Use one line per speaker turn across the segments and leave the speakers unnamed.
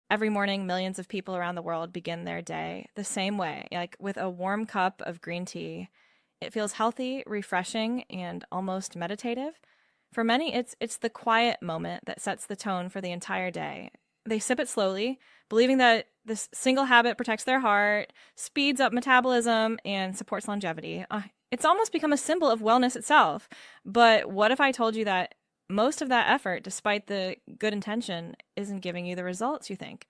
Every morning, millions of people around the world begin their day the same way, like with a warm cup of green tea. It feels healthy, refreshing, and almost meditative. For many, it's the quiet moment that sets the tone for the entire day. They sip it slowly, believing that this single habit protects their heart, speeds up metabolism, and supports longevity. It's almost become a symbol of wellness itself. But what if I told you that most of that effort, despite the good intention, isn't giving you the results you think?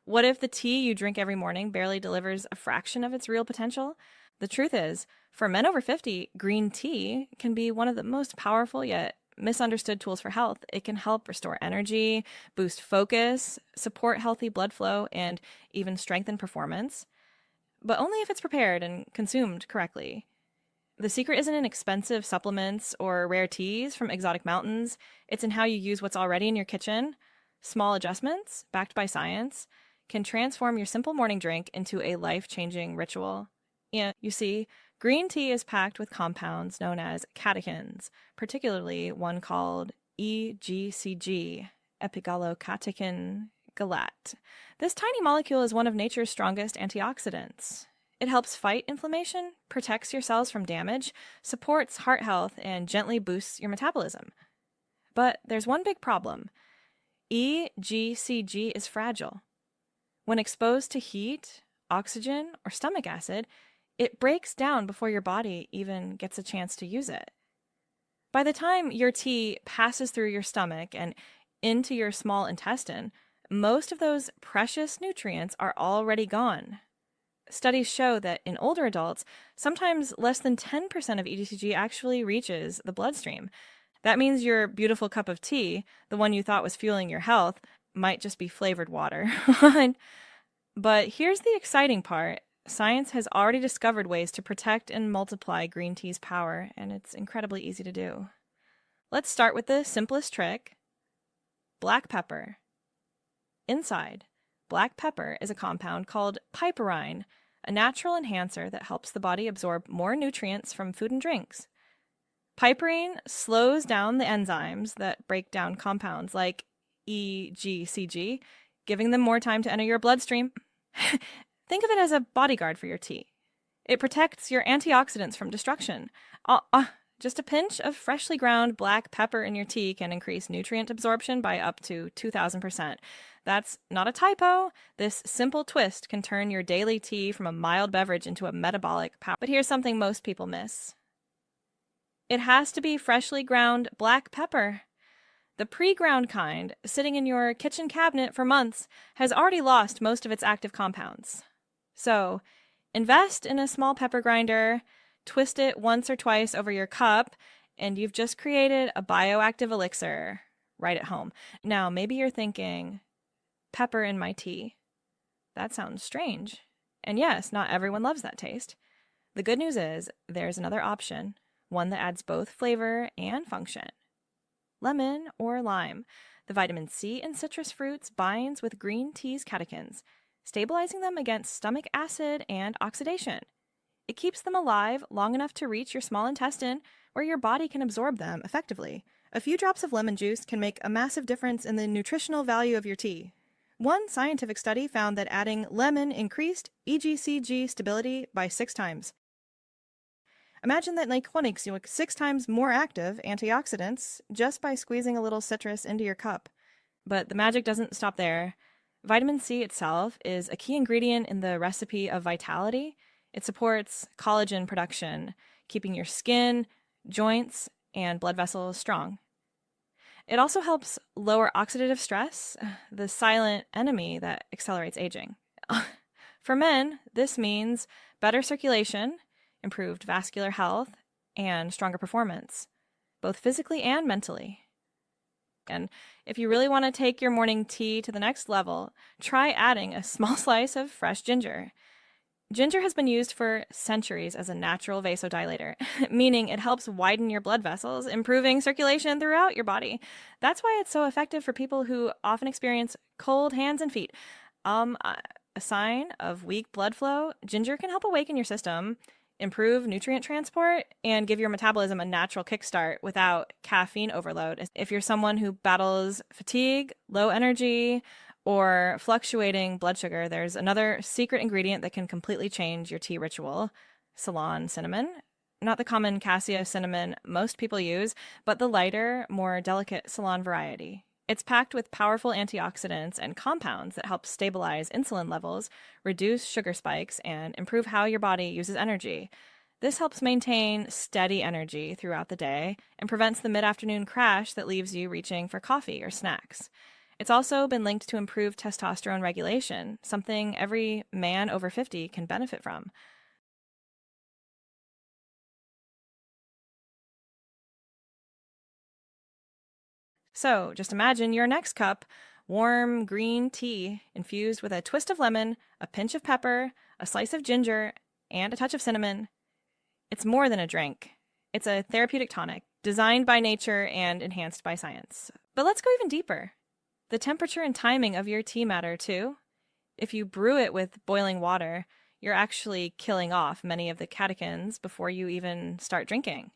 What if the tea you drink every morning barely delivers a fraction of its real potential? The truth is, for men over 50, green tea can be one of the most powerful yet misunderstood tools for health. It can help restore energy, boost focus, support healthy blood flow, and even strengthen performance, but only if it's prepared and consumed correctly. The secret isn't in expensive supplements or rare teas from exotic mountains. It's in how you use what's already in your kitchen. Small adjustments, backed by science, can transform your simple morning drink into a life-changing ritual. And you see, green tea is packed with compounds known as catechins, particularly one called EGCG, epigallocatechin galat. This tiny molecule is one of nature's strongest antioxidants. It helps fight inflammation, protects your cells from damage, supports heart health, and gently boosts your metabolism. But there's one big problem. EGCG is fragile. When exposed to heat, oxygen, or stomach acid, it breaks down before your body even gets a chance to use it. By the time your tea passes through your stomach and into your small intestine, most of those precious nutrients are already gone. Studies show that in older adults, sometimes less than 10% of EGCG actually reaches the bloodstream. That means your beautiful cup of tea, the one you thought was fueling your health, might just be flavored water. But here's the exciting part. Science has already discovered ways to protect and multiply green tea's power, and it's incredibly easy to do. Let's start with the simplest trick: black pepper. Inside, black pepper is a compound called piperine, a natural enhancer that helps the body absorb more nutrients from food and drinks. Piperine slows down the enzymes that break down compounds like EGCG, giving them more time to enter your bloodstream. Think of it as a bodyguard for your tea. It protects your antioxidants from destruction. Just a pinch of freshly ground black pepper in your tea can increase nutrient absorption by up to 2,000%. That's not a typo. This simple twist can turn your daily tea from a mild beverage into a metabolic power. But here's something most people miss. It has to be freshly ground black pepper. The pre-ground kind, sitting in your kitchen cabinet for months, has already lost most of its active compounds. So, invest in a small pepper grinder, twist it once or twice over your cup, and you've just created a bioactive elixir right at home. Now, maybe you're thinking, pepper in my tea. That sounds strange. And yes, not everyone loves that taste. The good news is there's another option, one that adds both flavor and function. Lemon or lime. The vitamin C in citrus fruits binds with green tea's catechins, stabilizing them against stomach acid and oxidation. It keeps them alive long enough to reach your small intestine, where your body can absorb them effectively. A few drops of lemon juice can make a massive difference in the nutritional value of your tea. One scientific study found that adding lemon increased EGCG stability by 6 times. Imagine that makes you 6 times more active antioxidants just by squeezing a little citrus into your cup. But the magic doesn't stop there. Vitamin C itself is a key ingredient in the recipe of vitality. It supports collagen production, keeping your skin, joints, and blood vessels strong. It also helps lower oxidative stress, the silent enemy that accelerates aging. For men, this means better circulation, improved vascular health, and stronger performance, both physically and mentally. And if you really want to take your morning tea to the next level, try adding a small slice of fresh ginger. Ginger has been used for centuries as a natural vasodilator, meaning it helps widen your blood vessels, improving circulation throughout your body. That's why it's so effective for people who often experience cold hands and feet. A sign of weak blood flow, ginger can help awaken your system, improve nutrient transport, and give your metabolism a natural kickstart without caffeine overload. If you're someone who battles fatigue, low energy, or fluctuating blood sugar, there's another secret ingredient that can completely change your tea ritual: Ceylon cinnamon. Not the common cassia cinnamon most people use, but the lighter, more delicate Ceylon variety. It's packed with powerful antioxidants and compounds that help stabilize insulin levels, reduce sugar spikes, and improve how your body uses energy. This helps maintain steady energy throughout the day and prevents the mid-afternoon crash that leaves you reaching for coffee or snacks. It's also been linked to improved testosterone regulation, something every man over 50 can benefit from. So just imagine your next cup: warm green tea infused with a twist of lemon, a pinch of pepper, a slice of ginger, and a touch of cinnamon. It's more than a drink. It's a therapeutic tonic, designed by nature and enhanced by science. But let's go even deeper. The temperature and timing of your tea matter too. If you brew it with boiling water, you're actually killing off many of the catechins before you even start drinking.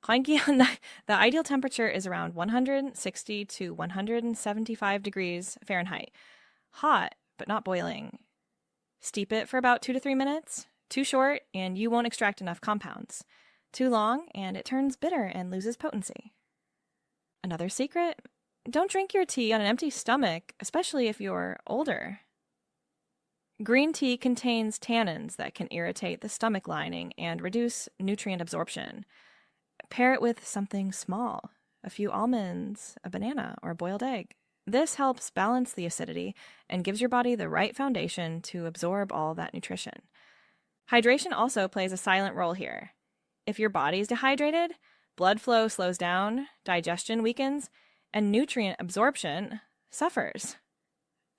The ideal temperature is around 160 to 175 degrees Fahrenheit. Hot, but not boiling. Steep it for about 2 to 3 minutes. Too short, and you won't extract enough compounds. Too long, and it turns bitter and loses potency. Another secret: don't drink your tea on an empty stomach, especially if you're older. Green tea contains tannins that can irritate the stomach lining and reduce nutrient absorption. Pair it with something small: a few almonds, a banana, or a boiled egg. This helps balance the acidity and gives your body the right foundation to absorb all that nutrition. Hydration also plays a silent role here. If your body's dehydrated, blood flow slows down, digestion weakens, and nutrient absorption suffers.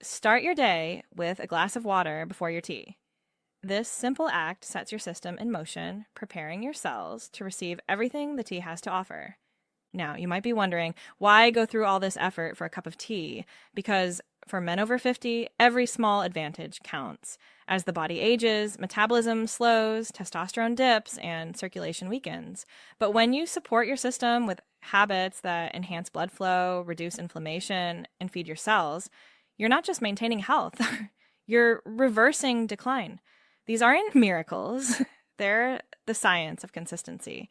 Start your day with a glass of water before your tea. This simple act sets your system in motion, preparing your cells to receive everything the tea has to offer. Now, you might be wondering, why go through all this effort for a cup of tea? Because for men over 50, every small advantage counts. As the body ages, metabolism slows, testosterone dips, and circulation weakens. But when you support your system with habits that enhance blood flow, reduce inflammation, and feed your cells, you're not just maintaining health, you're reversing decline. These aren't miracles. They're the science of consistency.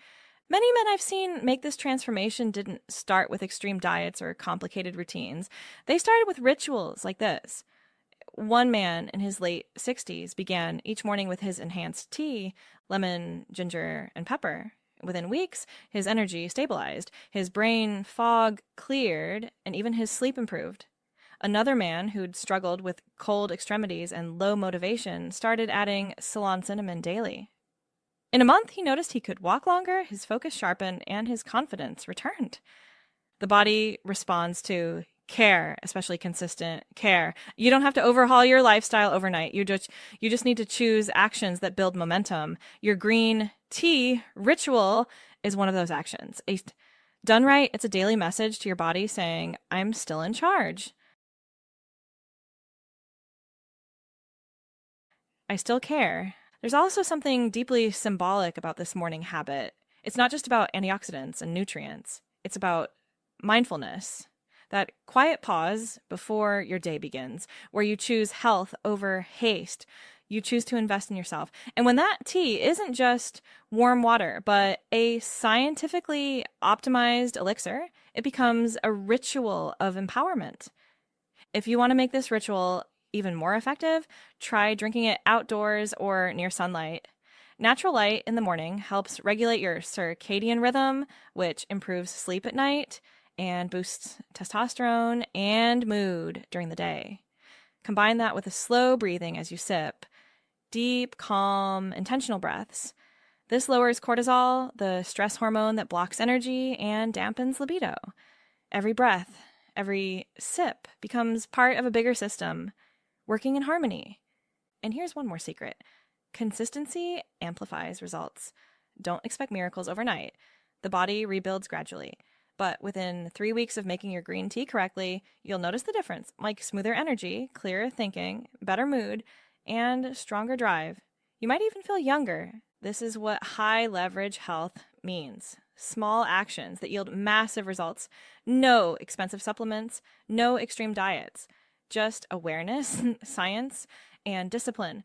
Many men I've seen make this transformation didn't start with extreme diets or complicated routines. They started with rituals like this. One man in his late 60s began each morning with his enhanced tea: lemon, ginger, and pepper. Within weeks, his energy stabilized, his brain fog cleared, and even his sleep improved. Another man who'd struggled with cold extremities and low motivation started adding Ceylon cinnamon daily. In a month, he noticed he could walk longer, his focus sharpened, and his confidence returned. The body responds to care, especially consistent care. You don't have to overhaul your lifestyle overnight. You just need to choose actions that build momentum. Your green tea ritual is one of those actions. Done right, it's a daily message to your body saying, I'm still in charge. I still care. There's also something deeply symbolic about this morning habit. It's not just about antioxidants and nutrients. It's about mindfulness, that quiet pause before your day begins, where you choose health over haste. You choose to invest in yourself. And when that tea isn't just warm water, but a scientifically optimized elixir, it becomes a ritual of empowerment. If you want to make this ritual even more effective, try drinking it outdoors or near sunlight. Natural light in the morning helps regulate your circadian rhythm, which improves sleep at night and boosts testosterone and mood during the day. Combine that with a slow breathing as you sip, deep, calm, intentional breaths. This lowers cortisol, the stress hormone that blocks energy and dampens libido. Every breath, every sip becomes part of a bigger system, working in harmony. And here's one more secret. Consistency amplifies results. Don't expect miracles overnight. The body rebuilds gradually. But within 3 weeks of making your green tea correctly, you'll notice the difference, like smoother energy, clearer thinking, better mood, and stronger drive. You might even feel younger. This is what high leverage health means. Small actions that yield massive results. No expensive supplements, no extreme diets. just awareness, science, and discipline.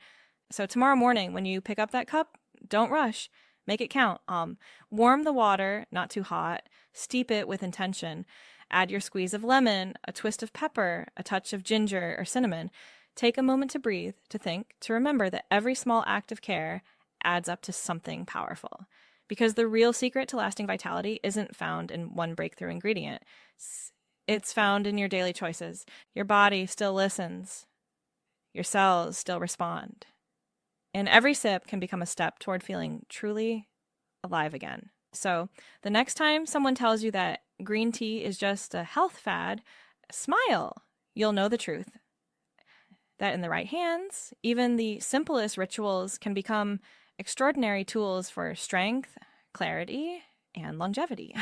So tomorrow morning, when you pick up that cup, don't rush. Make it count. Warm the water, not too hot. Steep it with intention. Add your squeeze of lemon, a twist of pepper, a touch of ginger or cinnamon. Take a moment to breathe, to think, to remember that every small act of care adds up to something powerful. Because the real secret to lasting vitality isn't found in one breakthrough ingredient. It's found in your daily choices. Your body still listens. Your cells still respond. And every sip can become a step toward feeling truly alive again. So the next time someone tells you that green tea is just a health fad, smile. You'll know the truth. That in the right hands, even the simplest rituals can become extraordinary tools for strength, clarity, and longevity.